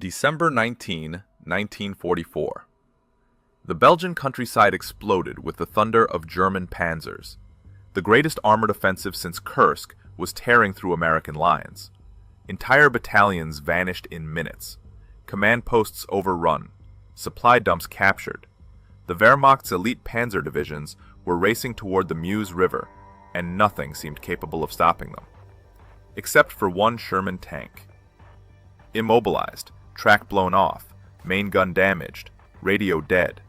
December 19, 1944. The Belgian countryside exploded with the thunder of German panzers. The greatest armored offensive since Kursk was tearing through American lines. Entire battalions vanished in minutes. Command posts overrun. Supply dumps captured. The Wehrmacht's elite panzer divisions were racing toward the Meuse River, and nothing seemed capable of stopping them. Except for one Sherman tank. Immobilized, track blown off, main gun damaged, radio dead.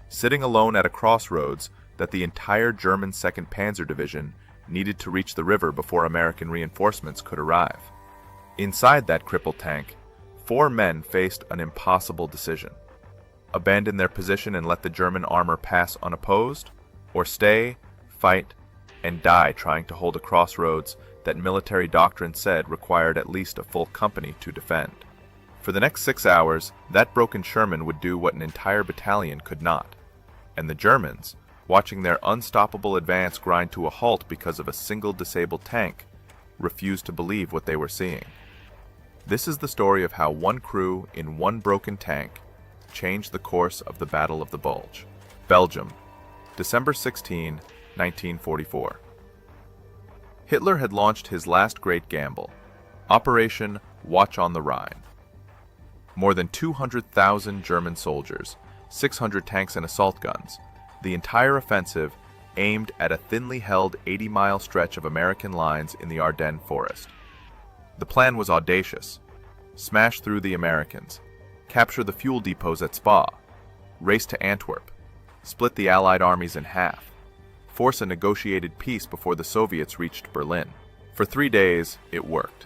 Sitting alone at a crossroads that the entire German 2nd Panzer Division needed to reach the river before American reinforcements could arrive. Inside that crippled tank, 4 men faced an impossible decision. Abandon their position and let the German armor pass unopposed, or stay, fight, and die trying to hold a crossroads that military doctrine said required at least a full company to defend. For the next 6 hours, that broken Sherman would do what an entire battalion could not. And the Germans, watching their unstoppable advance grind to a halt because of a single disabled tank, refused to believe what they were seeing. This is the story of how one crew in one broken tank changed the course of the Battle of the Bulge. Belgium, December 16, 1944. Hitler had launched his last great gamble, Operation Watch on the Rhine. More than 200,000 German soldiers, 600 tanks and assault guns, the entire offensive aimed at a thinly held 80-mile stretch of American lines in the Ardennes forest. The plan was audacious. Smash through the Americans, capture the fuel depots at Spa, race to Antwerp, split the Allied armies in half, force a negotiated peace before the Soviets reached Berlin. For 3 days, it worked.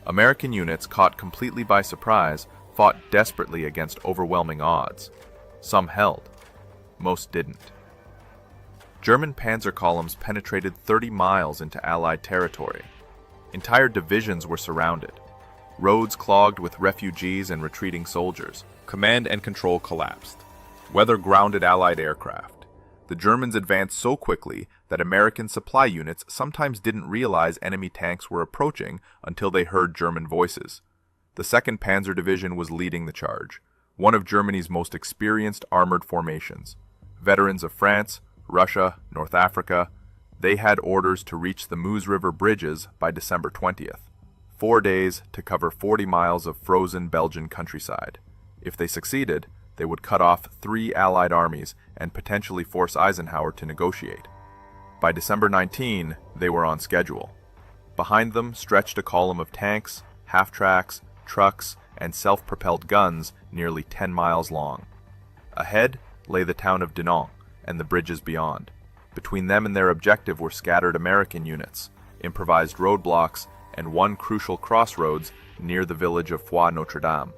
American units, caught completely by surprise, fought desperately against overwhelming odds. Some held. Most didn't. German panzer columns penetrated 30 miles into Allied territory. Entire divisions were surrounded. Roads clogged with refugees and retreating soldiers. Command and control collapsed. Weather grounded Allied aircraft. The Germans advanced so quickly that American supply units sometimes didn't realize enemy tanks were approaching until they heard German voices. The 2nd Panzer Division was leading the charge, one of Germany's most experienced armored formations. Veterans of France, Russia, North Africa, they had orders to reach the Meuse River bridges by December 20th. 4 days to cover 40 miles of frozen Belgian countryside. If they succeeded, they would cut off 3 Allied armies and potentially force Eisenhower to negotiate. By December 19, they were on schedule. Behind them stretched a column of tanks, half-tracks, trucks, and self-propelled guns nearly 10 miles long. Ahead lay the town of Dinant and the bridges beyond. Between them and their objective were scattered American units, improvised roadblocks, and one crucial crossroads near the village of Foix-Notre-Dame.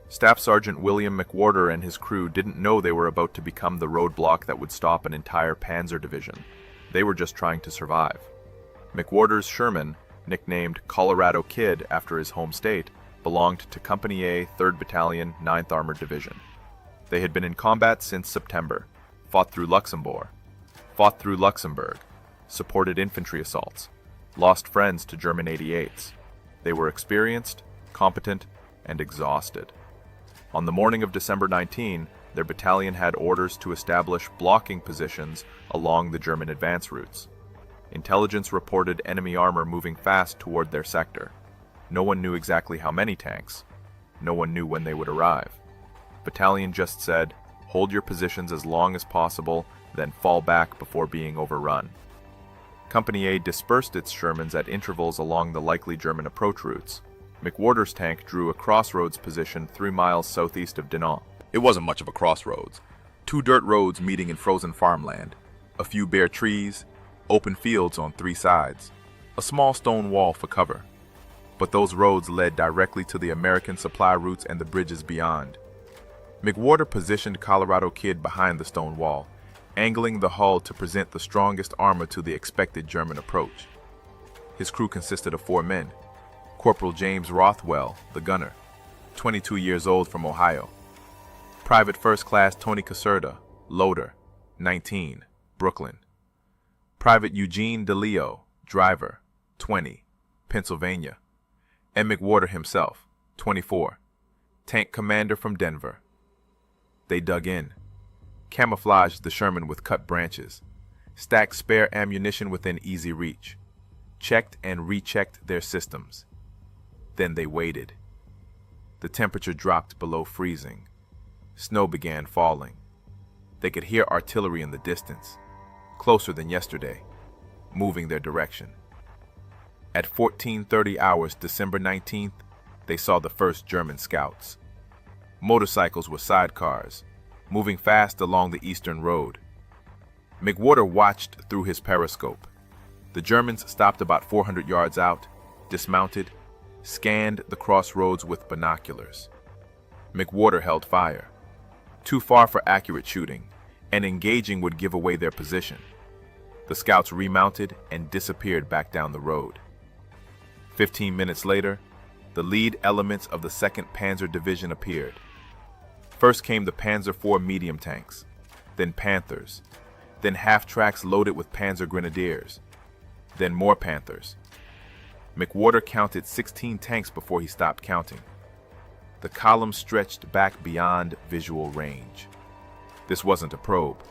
Staff Sergeant William McWhorter and his crew didn't know they were about to become the roadblock that would stop an entire panzer division. They were just trying to survive. McWhorter's Sherman, nicknamed Colorado Kid after his home state, belonged to Company A, 3rd Battalion, 9th Armored Division. They had been in combat since September, fought through Luxembourg, supported infantry assaults, lost friends to German 88s. They were experienced, competent, and exhausted. On the morning of December 19, their battalion had orders to establish blocking positions along the German advance routes. Intelligence reported enemy armor moving fast toward their sector. No one knew exactly how many tanks. No one knew when they would arrive. Battalion just said, hold your positions as long as possible, then fall back before being overrun. Company A dispersed its Shermans at intervals along the likely German approach routes. McWhorter's tank drew a crossroads position 3 miles southeast of Dinant. It wasn't much of a crossroads. 2 dirt roads meeting in frozen farmland. A few bare trees, open fields on 3 sides. A small stone wall for cover. But those roads led directly to the American supply routes and the bridges beyond. McWhorter positioned Colorado Kid behind the stone wall, angling the hull to present the strongest armor to the expected German approach. His crew consisted of 4 men. Corporal James Rothwell, the gunner, 22 years old, from Ohio. Private First Class Tony Caserta, loader, 19, Brooklyn. Private Eugene DeLeo, driver, 20, Pennsylvania. And McWhorter himself, 24, tank commander from Denver. They dug in, camouflaged the Sherman with cut branches, stacked spare ammunition within easy reach, checked and rechecked their systems. Then they waited. The temperature dropped below freezing. Snow began falling. They could hear artillery in the distance, closer than yesterday, moving their direction. At 14:30 hours, December 19th, they saw the first German scouts. Motorcycles with sidecars, moving fast along the eastern road. McWhorter watched through his periscope. The Germans stopped about 400 yards out, dismounted, scanned the crossroads with binoculars. McWhorter held fire. Too far for accurate shooting, and engaging would give away their position. The scouts remounted and disappeared back down the road. 15 minutes later, the lead elements of the 2nd Panzer Division appeared. First came the Panzer IV medium tanks, then Panthers, then half-tracks loaded with Panzer Grenadiers, then more Panthers. McWhorter counted 16 tanks before he stopped counting. The column stretched back beyond visual range. This wasn't a probe.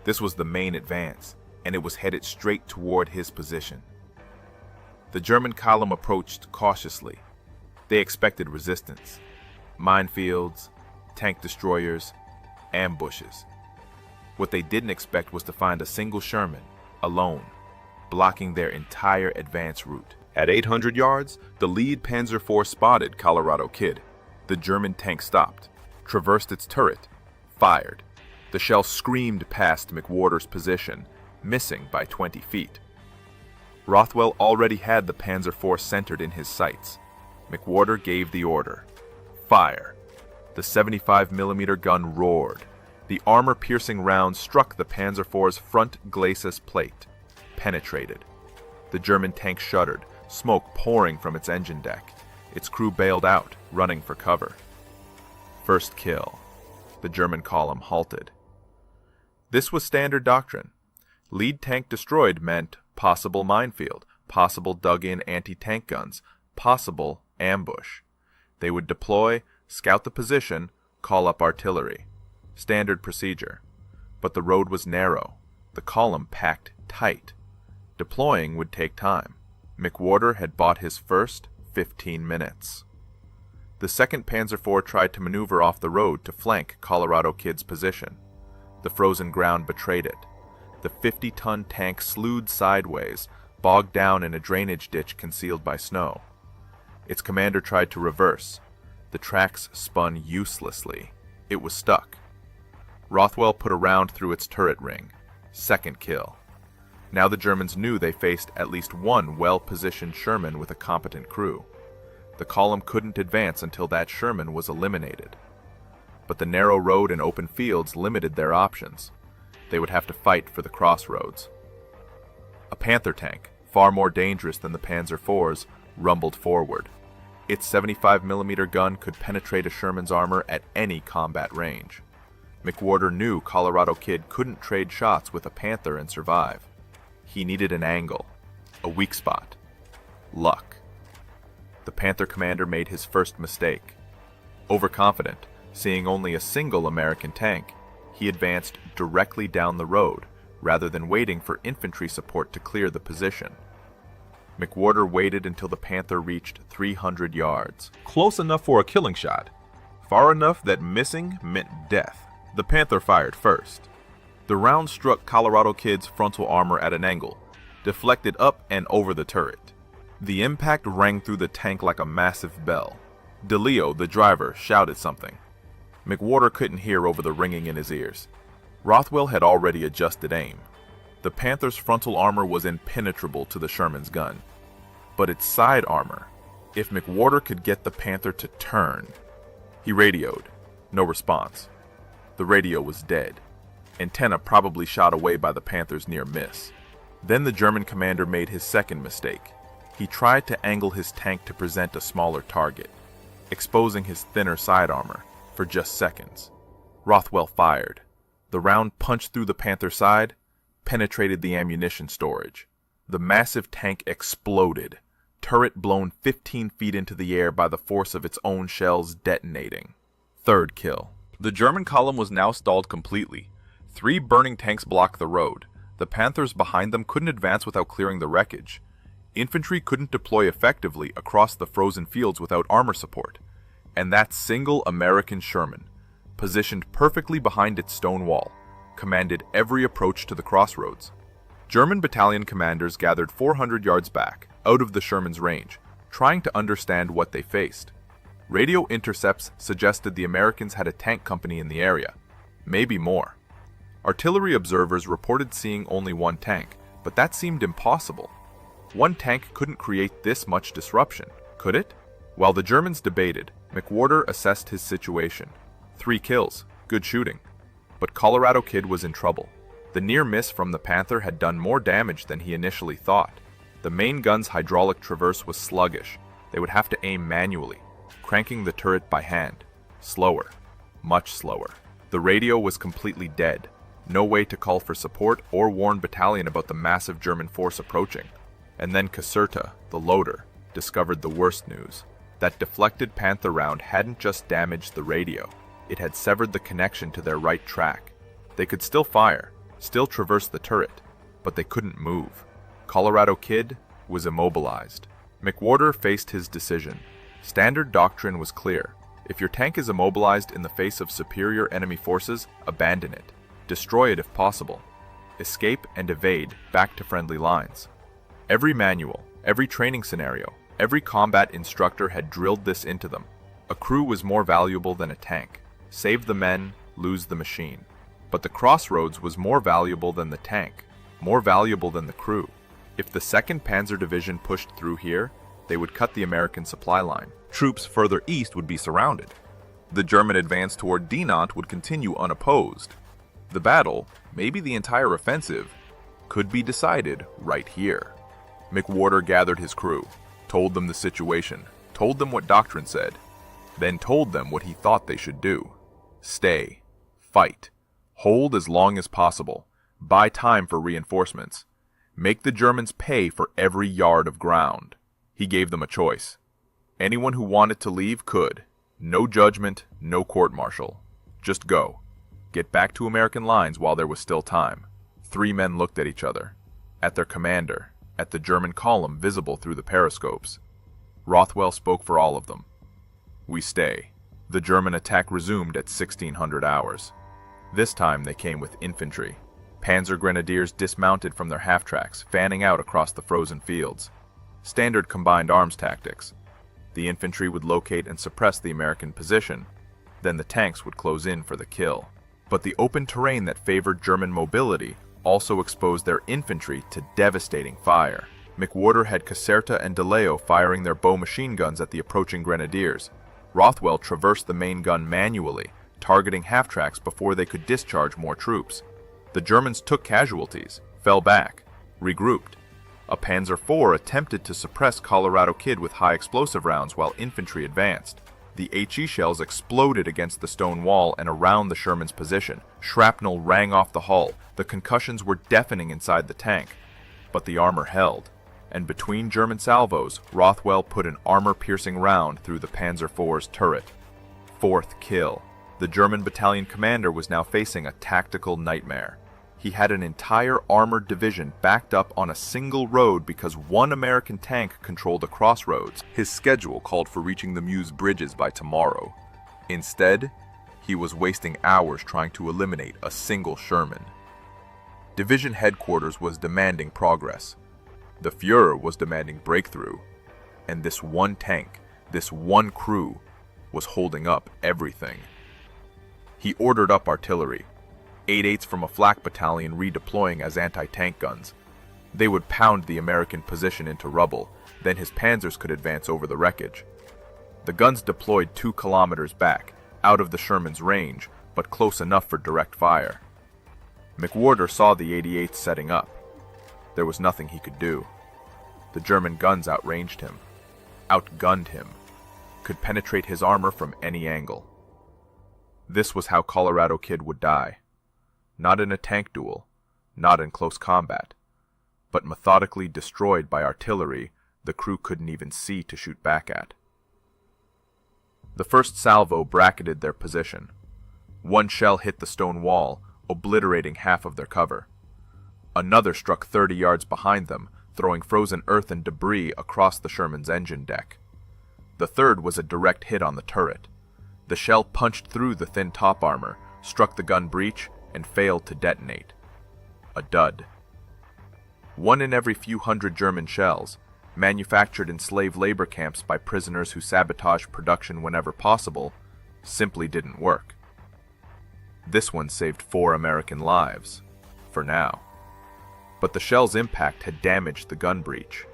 This was the main advance, and it was headed straight toward his position. The German column approached cautiously. They expected resistance, minefields, tank destroyers, ambushes. What they didn't expect was to find a single Sherman, alone, blocking their entire advance route. At 800 yards, the lead Panzer IV spotted Colorado Kid. The German tank stopped, traversed its turret, fired. The shell screamed past McWhorter's position, missing by 20 feet. Rothwell already had the Panzer IV centered in his sights. McWhorter gave the order. Fire. The 75mm gun roared. The armor-piercing round struck the Panzer IV's front glacis plate, penetrated. The German tank shuddered, smoke pouring from its engine deck. Its crew bailed out, running for cover. First kill. The German column halted. This was standard doctrine. Lead tank destroyed meant possible minefield, possible dug-in anti-tank guns, possible ambush. They would deploy, scout the position, call up artillery. Standard procedure. But the road was narrow, the column packed tight. Deploying would take time. McWhorter had bought his first 15 minutes. The 2nd Panzer IV tried to maneuver off the road to flank Colorado Kid's position. The frozen ground betrayed it. The 50-ton tank slewed sideways, bogged down in a drainage ditch concealed by snow. Its commander tried to reverse. The tracks spun uselessly. It was stuck. Rothwell put a round through its turret ring. Second kill. Now the Germans knew they faced at least one well-positioned Sherman with a competent crew. The column couldn't advance until that Sherman was eliminated. But the narrow road and open fields limited their options. They would have to fight for the crossroads. A Panther tank, far more dangerous than the Panzer IV's, rumbled forward. Its 75mm gun could penetrate a Sherman's armor at any combat range. McWhorter knew Colorado Kid couldn't trade shots with a Panther and survive. He needed an angle, a weak spot, luck. The Panther commander made his first mistake. Overconfident, seeing only a single American tank, he advanced directly down the road, rather than waiting for infantry support to clear the position. McWhorter waited until the Panther reached 300 yards. Close enough for a killing shot. Far enough that missing meant death. The Panther fired first. The round struck Colorado Kid's frontal armor at an angle, deflected up and over the turret. The impact rang through the tank like a massive bell. DeLeo, the driver, shouted something. McWhorter couldn't hear over the ringing in his ears. Rothwell had already adjusted aim. The Panther's frontal armor was impenetrable to the Sherman's gun. But its side armor, if McWhorter could get the Panther to turn. He radioed. No response. The radio was dead. Antenna probably shot away by the Panther's near miss. Then the German commander made his second mistake. He tried to angle his tank to present a smaller target, exposing his thinner side armor for just seconds. Rothwell fired. The round punched through the Panther's side, penetrated the ammunition storage. The massive tank exploded, turret blown 15 feet into the air by the force of its own shells detonating. Third kill. The German column was now stalled completely. 3 burning tanks blocked the road. The Panthers behind them couldn't advance without clearing the wreckage. Infantry couldn't deploy effectively across the frozen fields without armor support. And that single American Sherman, positioned perfectly behind its stone wall, commanded every approach to the crossroads. German battalion commanders gathered 400 yards back, out of the Sherman's range, trying to understand what they faced. Radio intercepts suggested the Americans had a tank company in the area, maybe more. Artillery observers reported seeing only 1 tank, but that seemed impossible. 1 tank couldn't create this much disruption, could it? While the Germans debated, McWhorter assessed his situation. 3 kills, good shooting. But Colorado Kid was in trouble. The near miss from the Panther had done more damage than he initially thought. The main gun's hydraulic traverse was sluggish. They would have to aim manually, cranking the turret by hand. Slower. Much slower. The radio was completely dead. No way to call for support or warn battalion about the massive German force approaching. And then Caserta, the loader, discovered the worst news. That deflected Panther round hadn't just damaged the radio. It had severed the connection to their right track. They could still fire, still traverse the turret, but they couldn't move. Colorado Kid was immobilized. McWhorter faced his decision. Standard doctrine was clear. If your tank is immobilized in the face of superior enemy forces, abandon it. Destroy it if possible. Escape and evade back to friendly lines. Every manual, every training scenario, every combat instructor had drilled this into them. A crew was more valuable than a tank. Save the men, lose the machine. But the crossroads was more valuable than the tank, more valuable than the crew. If the 2nd Panzer Division pushed through here, they would cut the American supply line. Troops further east would be surrounded. The German advance toward Dinant would continue unopposed. The battle, maybe the entire offensive, could be decided right here. McWhorter gathered his crew, told them the situation, told them what doctrine said, then told them what he thought they should do. Stay, fight, hold as long as possible, buy time for reinforcements, make the Germans pay for every yard of ground. He gave them a choice. Anyone who wanted to leave could. No judgment, no court-martial. Just go. Get back to American lines while there was still time. 3 men looked at each other, at their commander, at the German column visible through the periscopes. Rothwell spoke for all of them. We stay. The German attack resumed at 1600 hours. This time they came with infantry. Panzer grenadiers dismounted from their half-tracks, fanning out across the frozen fields. Standard combined arms tactics. The infantry would locate and suppress the American position. Then the tanks would close in for the kill. But the open terrain that favored German mobility also exposed their infantry to devastating fire. McWhorter had Caserta and DeLeo firing their bow machine guns at the approaching grenadiers. Rothwell traversed the main gun manually, targeting half-tracks before they could discharge more troops. The Germans took casualties, fell back, regrouped. A Panzer IV attempted to suppress Colorado Kid with high explosive rounds while infantry advanced. The HE shells exploded against the stone wall and around the Sherman's position. Shrapnel rang off the hull. The concussions were deafening inside the tank. But the armor held. And between German salvos, Rothwell put an armor-piercing round through the Panzer IV's turret. 4th kill. The German battalion commander was now facing a tactical nightmare. He had an entire armored division backed up on a single road because 1 American tank controlled the crossroads. His schedule called for reaching the Meuse bridges by tomorrow. Instead, he was wasting hours trying to eliminate a single Sherman. Division headquarters was demanding progress. The Fuhrer was demanding breakthrough. And this 1 tank, this 1 crew, was holding up everything. He ordered up artillery. 8/8s from a flak battalion redeploying as anti-tank guns. They would pound the American position into rubble, then his panzers could advance over the wreckage. The guns deployed 2 kilometers back, out of the Sherman's range, but close enough for direct fire. McWhorter saw the 88s setting up. There was nothing he could do. The German guns outranged him, outgunned him, could penetrate his armor from any angle. This was how Colorado Kid would die. Not in a tank duel, not in close combat, but methodically destroyed by artillery the crew couldn't even see to shoot back at. The first salvo bracketed their position. One shell hit the stone wall, obliterating half of their cover. Another struck 30 yards behind them, throwing frozen earth and debris across the Sherman's engine deck. The third was a direct hit on the turret. The shell punched through the thin top armor, struck the gun breech, and failed to detonate. A dud. One in every few hundred German shells, manufactured in slave labor camps by prisoners who sabotaged production whenever possible, simply didn't work. This one saved 4 American lives, for now. But the shell's impact had damaged the gun breech.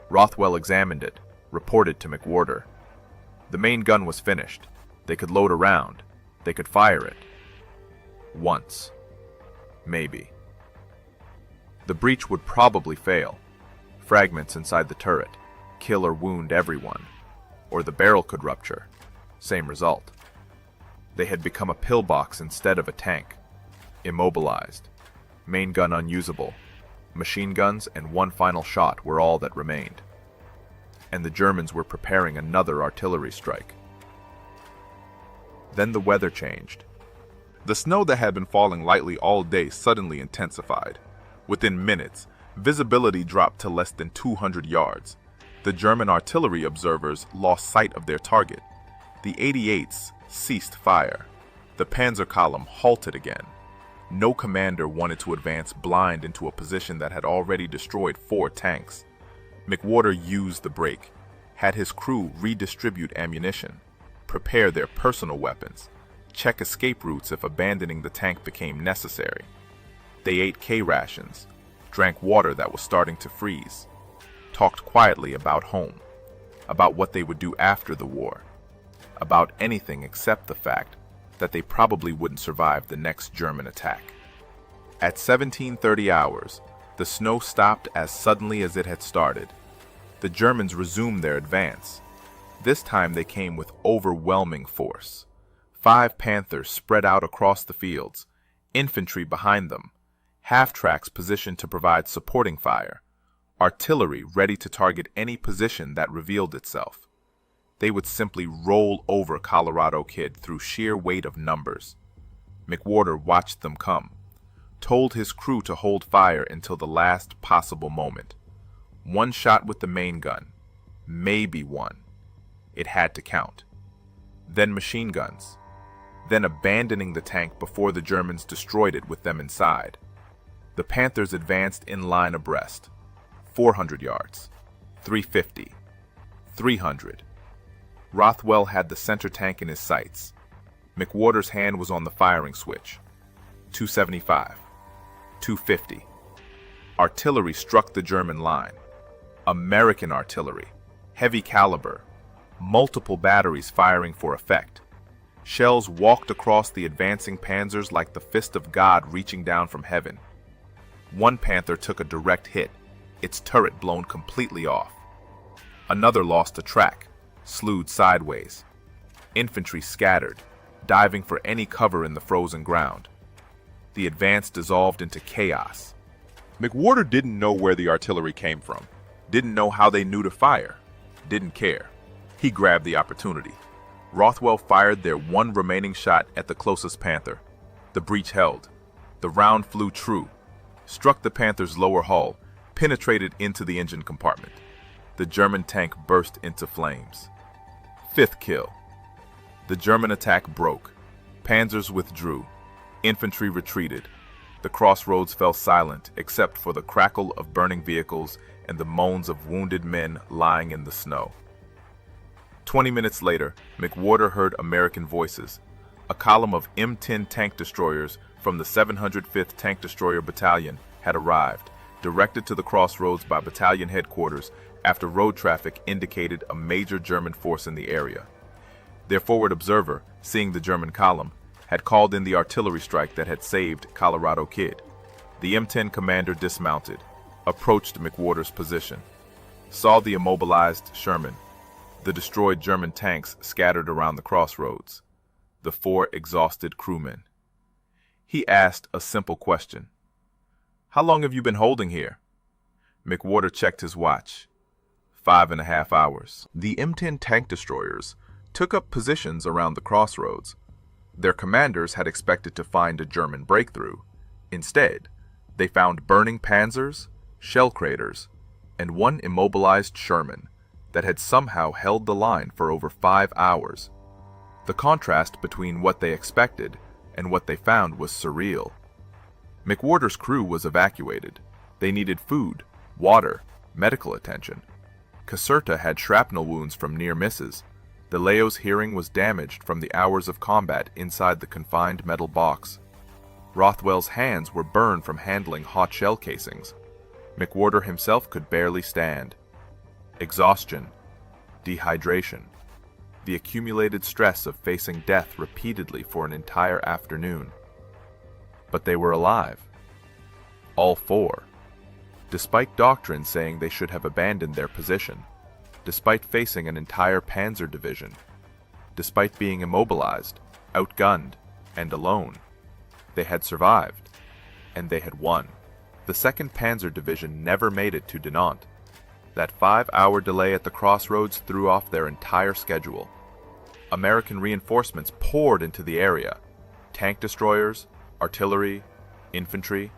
Rothwell examined it, reported to McWhorter. The main gun was finished. They could load a round. They could fire it. Once. Maybe. The breech would probably fail. Fragments inside the turret, kill or wound everyone. Or the barrel could rupture. Same result. They had become a pillbox instead of a tank. Immobilized. Main gun unusable. Machine guns and one final shot were all that remained. And the Germans were preparing another artillery strike. Then the weather changed. The snow that had been falling lightly all day suddenly intensified. Within minutes, visibility dropped to less than 200 yards. The German artillery observers lost sight of their target. The 88s ceased fire. The Panzer column halted again. No commander wanted to advance blind into a position that had already destroyed 4 tanks. McWhorter used the break, had his crew redistribute ammunition, prepare their personal weapons, check escape routes if abandoning the tank became necessary. They ate K rations, drank water that was starting to freeze, talked quietly about home, about what they would do after the war, about anything except the fact that they probably wouldn't survive the next German attack. At 17:30 hours, the snow stopped as suddenly as it had started. The Germans resumed their advance. This time they came with overwhelming force. 5 Panthers spread out across the fields, infantry behind them, half-tracks positioned to provide supporting fire, artillery ready to target any position that revealed itself. They would simply roll over Colorado Kid through sheer weight of numbers. McWhorter watched them come, told his crew to hold fire until the last possible moment. One shot with the main gun, maybe one. It had to count. Then machine guns. Then abandoning the tank before the Germans destroyed it with them inside. The Panthers advanced in line abreast. 400 yards, 350, 300. Rothwell had the center tank in his sights. McWhorter's hand was on the firing switch. 275, 250. Artillery struck the German line. American artillery, heavy caliber, multiple batteries firing for effect. Shells walked across the advancing Panzers like the fist of God reaching down from heaven. One Panther took a direct hit, its turret blown completely off. Another lost a track, slewed sideways. Infantry scattered, diving for any cover in the frozen ground. The advance dissolved into chaos. McWhorter didn't know where the artillery came from, didn't know how they knew to fire, didn't care. He grabbed the opportunity. Rothwell fired their one remaining shot at the closest Panther. The breech held. The round flew true, struck the Panther's lower hull, penetrated into the engine compartment. The German tank burst into flames. 5th kill. The German attack broke. Panzers withdrew. Infantry retreated. The crossroads fell silent except for the crackle of burning vehicles and the moans of wounded men lying in the snow. 20 minutes later, McWhorter heard American voices. A column of M10 tank destroyers from the 705th Tank Destroyer Battalion had arrived, directed to the crossroads by battalion headquarters after road traffic indicated a major German force in the area. Their forward observer, seeing the German column, had called in the artillery strike that had saved Colorado Kid. The M10 commander dismounted, approached McWhorter's position, saw the immobilized Sherman, the destroyed German tanks scattered around the crossroads, the 4 exhausted crewmen. He asked a simple question. "How long have you been holding here?" McWhorter checked his watch. 5.5 hours. The M10 tank destroyers took up positions around the crossroads. Their commanders had expected to find a German breakthrough. Instead, they found burning Panzers, shell craters, and one immobilized Sherman that had somehow held the line for over 5 hours. The contrast between what they expected and what they found was surreal. McWhorter's crew was evacuated. They needed food, water, medical attention. Caserta had shrapnel wounds from near misses. DeLeo's hearing was damaged from the hours of combat inside the confined metal box. Rothwell's hands were burned from handling hot shell casings. McWhorter himself could barely stand. Exhaustion, dehydration, the accumulated stress of facing death repeatedly for an entire afternoon. But they were alive. All four. Despite doctrine saying they should have abandoned their position, despite facing an entire Panzer division, despite being immobilized, outgunned, and alone, they had survived, and they had won. The 2nd Panzer Division never made it to Dinant. That 5-hour delay at the crossroads threw off their entire schedule. American reinforcements poured into the area. Tank destroyers, artillery, infantry.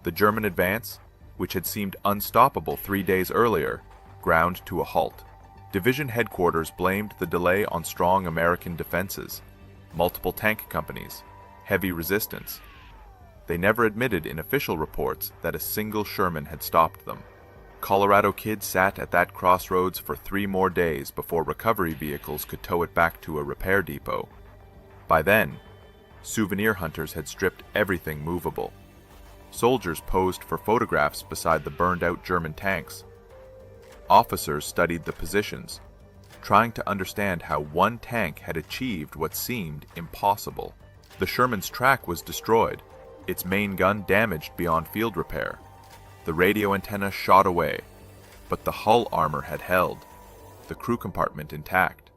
The German advance, which had seemed unstoppable 3 days earlier, ground to a halt. Division headquarters blamed the delay on strong American defenses, multiple tank companies, heavy resistance. They never admitted in official reports that a single Sherman had stopped them. Colorado Kid sat at that crossroads for 3 more days before recovery vehicles could tow it back to a repair depot. By then, souvenir hunters had stripped everything movable. Soldiers posed for photographs beside the burned-out German tanks. Officers studied the positions, trying to understand how one tank had achieved what seemed impossible. The Sherman's track was destroyed, its main gun damaged beyond field repair. The radio antenna shot away, but the hull armor had held, the crew compartment intact.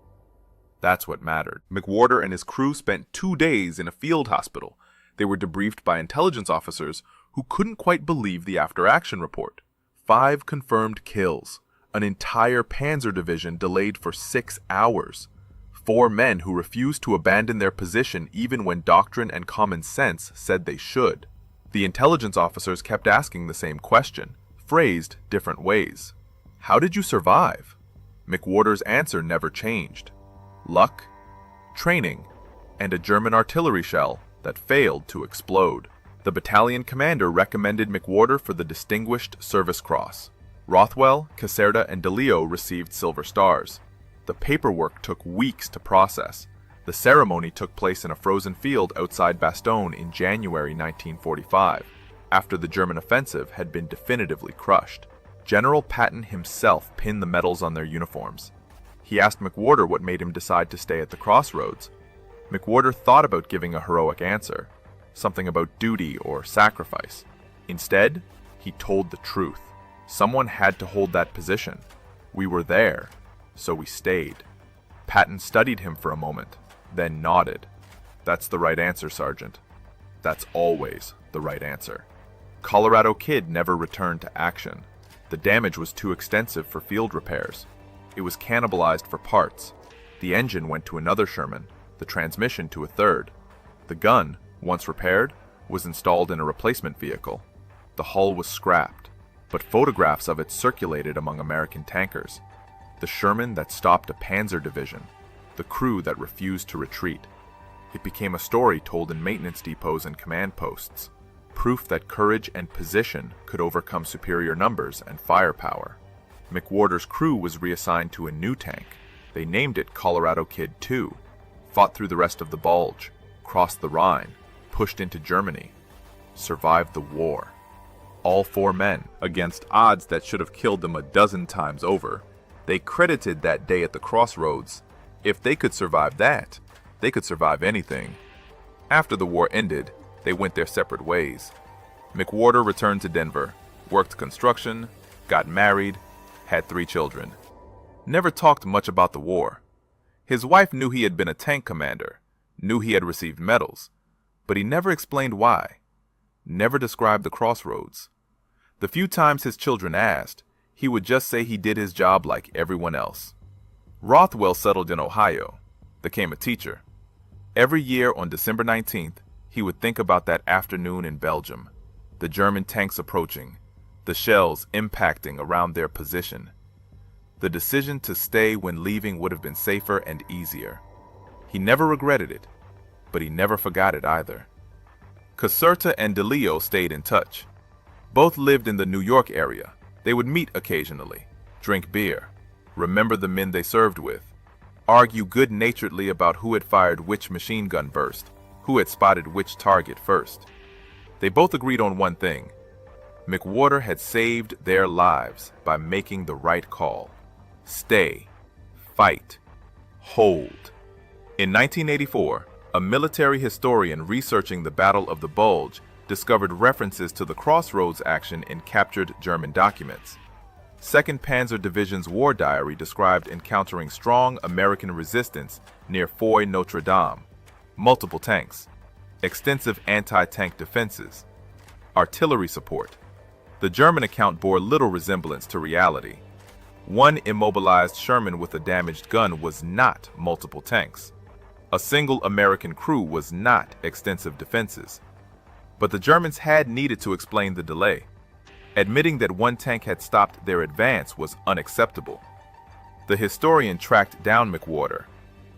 That's what mattered. McWhorter and his crew spent 2 days in a field hospital. They were debriefed by intelligence officers who couldn't quite believe the after-action report. 5 confirmed kills. An entire Panzer division delayed for 6 hours. 4 men who refused to abandon their position even when doctrine and common sense said they should. The intelligence officers kept asking the same question, phrased different ways. How did you survive? McWhorter's answer never changed. Luck, training, and a German artillery shell that failed to explode. The battalion commander recommended McWhorter for the Distinguished Service Cross. Rothwell, Caserta, and DeLeo received Silver Stars. The paperwork took weeks to process. The ceremony took place in a frozen field outside Bastogne in January 1945, after the German offensive had been definitively crushed. General Patton himself pinned the medals on their uniforms. He asked McWhorter what made him decide to stay at the crossroads. McWhorter thought about giving a heroic answer, something about duty or sacrifice. Instead, he told the truth. Someone had to hold that position. We were there, so we stayed. Patton studied him for a moment, then nodded. That's the right answer, Sergeant. That's always the right answer. Colorado Kid never returned to action. The damage was too extensive for field repairs. It was cannibalized for parts. The engine went to another Sherman, the transmission to a third. The gun, once repaired, was installed in a replacement vehicle. The hull was scrapped, but photographs of it circulated among American tankers. The Sherman that stopped a Panzer division, the crew that refused to retreat. It became a story told in maintenance depots and command posts, proof that courage and position could overcome superior numbers and firepower. McWhorter's crew was reassigned to a new tank. They named it Colorado Kid 2, fought through the rest of the Bulge, crossed the Rhine, pushed into Germany, survived the war. All 4 men, against odds that should have killed them a dozen times over. They credited that day at the crossroads. If they could survive that, they could survive anything. After the war ended, they went their separate ways. McWhorter returned to Denver, worked construction, got married, had 3 children. Never talked much about the war. His wife knew he had been a tank commander, knew he had received medals, but he never explained why, never described the crossroads. The few times his children asked, He would just say he did his job like everyone else. Rothwell settled in Ohio, became a teacher. Every year on December 19th, he would think about that afternoon in Belgium, the German tanks approaching, the shells impacting around their position. The decision to stay when leaving would have been safer and easier. He never regretted it, but he never forgot it either. Caserta and DeLeo stayed in touch. Both lived in the New York area. They would meet occasionally, drink beer, remember the men they served with, argue good-naturedly about who had fired which machine gun burst, who had spotted which target first. They both agreed on one thing. McWhorter had saved their lives by making the right call. Stay, fight, hold. In 1984, a military historian researching the Battle of the Bulge discovered references to the Crossroads action in captured German documents. 2nd Panzer Division's war diary described encountering strong American resistance near Foy Notre Dame, multiple tanks, extensive anti-tank defenses, artillery support. The German account bore little resemblance to reality. One immobilized Sherman with a damaged gun was not multiple tanks. A single American crew was not extensive defenses. But the Germans had needed to explain the delay. Admitting that one tank had stopped their advance was unacceptable. The historian tracked down McWhorter.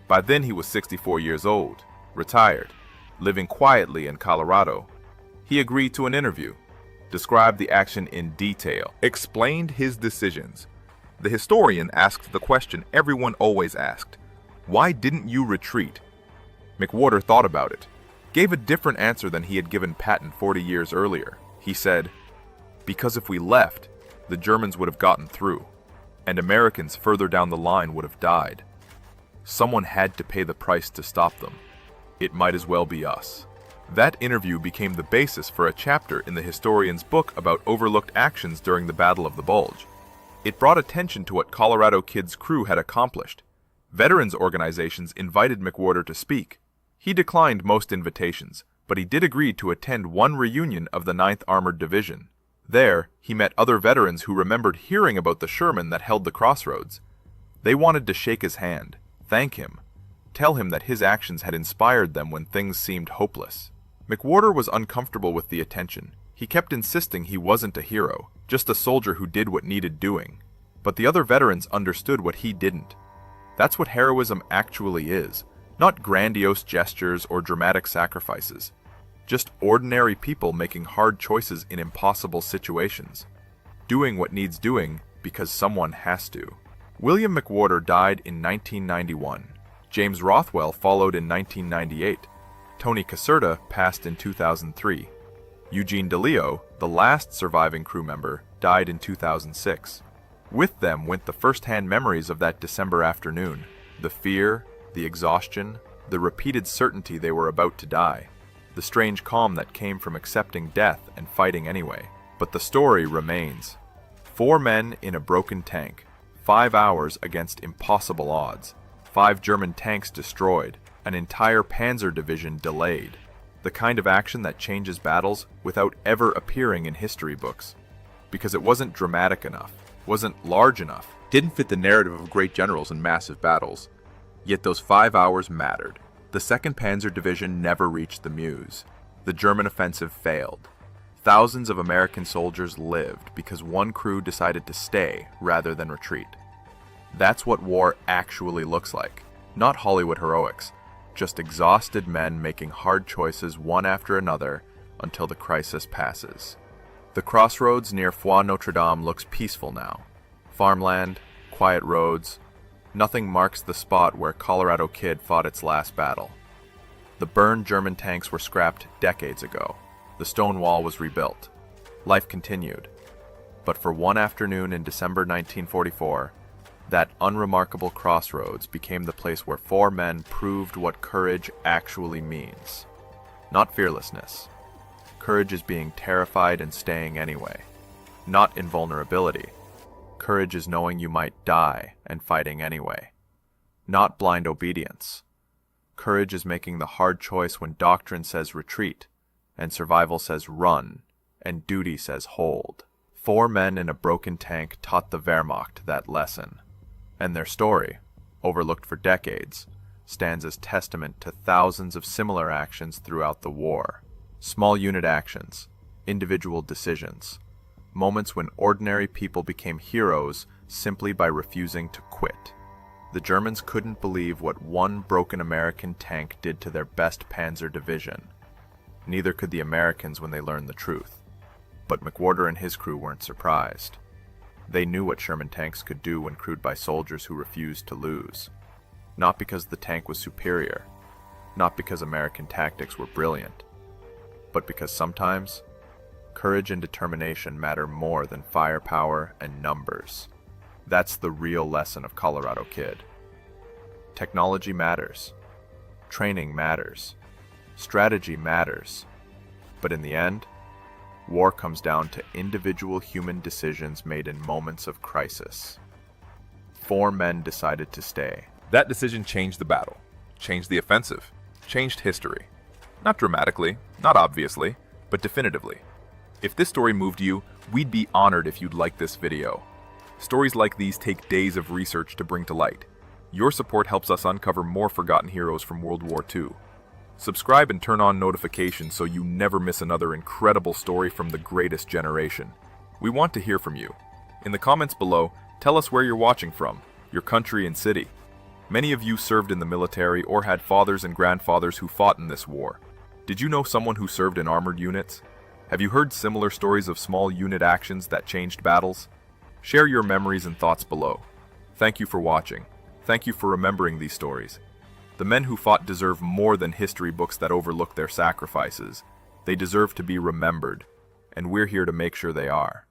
By then he was 64 years old, retired, living quietly in Colorado. He agreed to an interview, described the action in detail, explained his decisions. The historian asked the question everyone always asked: why didn't you retreat? McWhorter thought about it, gave a different answer than he had given Patton 40 years earlier. He said, because if we left, the Germans would have gotten through, and Americans further down the line would have died. Someone had to pay the price to stop them. It might as well be us. That interview became the basis for a chapter in the historian's book about overlooked actions during the Battle of the Bulge. It brought attention to what Colorado Kid's crew had accomplished. Veterans organizations invited McWhorter to speak. He declined most invitations, but he did agree to attend one reunion of the 9th Armored Division. There, he met other veterans who remembered hearing about the Sherman that held the Crossroads. They wanted to shake his hand, thank him, tell him that his actions had inspired them when things seemed hopeless. McWhorter was uncomfortable with the attention. He kept insisting he wasn't a hero, just a soldier who did what needed doing. But the other veterans understood what he didn't. That's what heroism actually is, not grandiose gestures or dramatic sacrifices. Just ordinary people making hard choices in impossible situations. Doing what needs doing because someone has to. William McWhorter died in 1991. James Rothwell followed in 1998. Tony Caserta passed in 2003. Eugene DeLeo, the last surviving crew member, died in 2006. With them went the first-hand memories of that December afternoon. The fear, the exhaustion, the repeated certainty they were about to die. The strange calm that came from accepting death and fighting anyway. But the story remains. 4 men in a broken tank, 5 hours against impossible odds, 5 German tanks destroyed, an entire Panzer division delayed. The kind of action that changes battles without ever appearing in history books. Because it wasn't dramatic enough, wasn't large enough, didn't fit the narrative of great generals and massive battles. Yet those 5 hours mattered. The 2nd Panzer Division never reached the Meuse. The German offensive failed. Thousands of American soldiers lived because one crew decided to stay rather than retreat. That's what war actually looks like. Not Hollywood heroics, just exhausted men making hard choices one after another until the crisis passes. The crossroads near Foy Notre Dame looks peaceful now. Farmland, quiet roads. Nothing marks the spot where Colorado Kid fought its last battle. The burned German tanks were scrapped decades ago. The stone wall was rebuilt. Life continued. But for one afternoon in December 1944, that unremarkable crossroads became the place where 4 men proved what courage actually means. Not fearlessness. Courage is being terrified and staying anyway. Not invulnerability. Courage is knowing you might die and fighting anyway. Not blind obedience. Courage is making the hard choice when doctrine says retreat, and survival says run, and duty says hold. 4 men in a broken tank taught the Wehrmacht that lesson, and their story, overlooked for decades, stands as testament to thousands of similar actions throughout the war. Small unit actions, individual decisions, moments when ordinary people became heroes simply by refusing to quit. The Germans couldn't believe what one broken American tank did to their best Panzer division. Neither could the Americans when they learned the truth. But McWhorter and his crew weren't surprised. They knew what Sherman tanks could do when crewed by soldiers who refused to lose. Not because the tank was superior, not because American tactics were brilliant, but because sometimes courage and determination matter more than firepower and numbers. That's the real lesson of Colorado Kid. Technology matters. Training matters. Strategy matters. But in the end, war comes down to individual human decisions made in moments of crisis. 4 men decided to stay. That decision changed the battle, changed the offensive, changed history. Not dramatically, not obviously, but definitively. If this story moved you, we'd be honored if you'd like this video. Stories like these take days of research to bring to light. Your support helps us uncover more forgotten heroes from World War II. Subscribe and turn on notifications so you never miss another incredible story from the greatest generation. We want to hear from you. In the comments below, tell us where you're watching from, your country and city. Many of you served in the military or had fathers and grandfathers who fought in this war. Did you know someone who served in armored units? Have you heard similar stories of small unit actions that changed battles? Share your memories and thoughts below. Thank you for watching. Thank you for remembering these stories. The men who fought deserve more than history books that overlook their sacrifices. They deserve to be remembered, and we're here to make sure they are.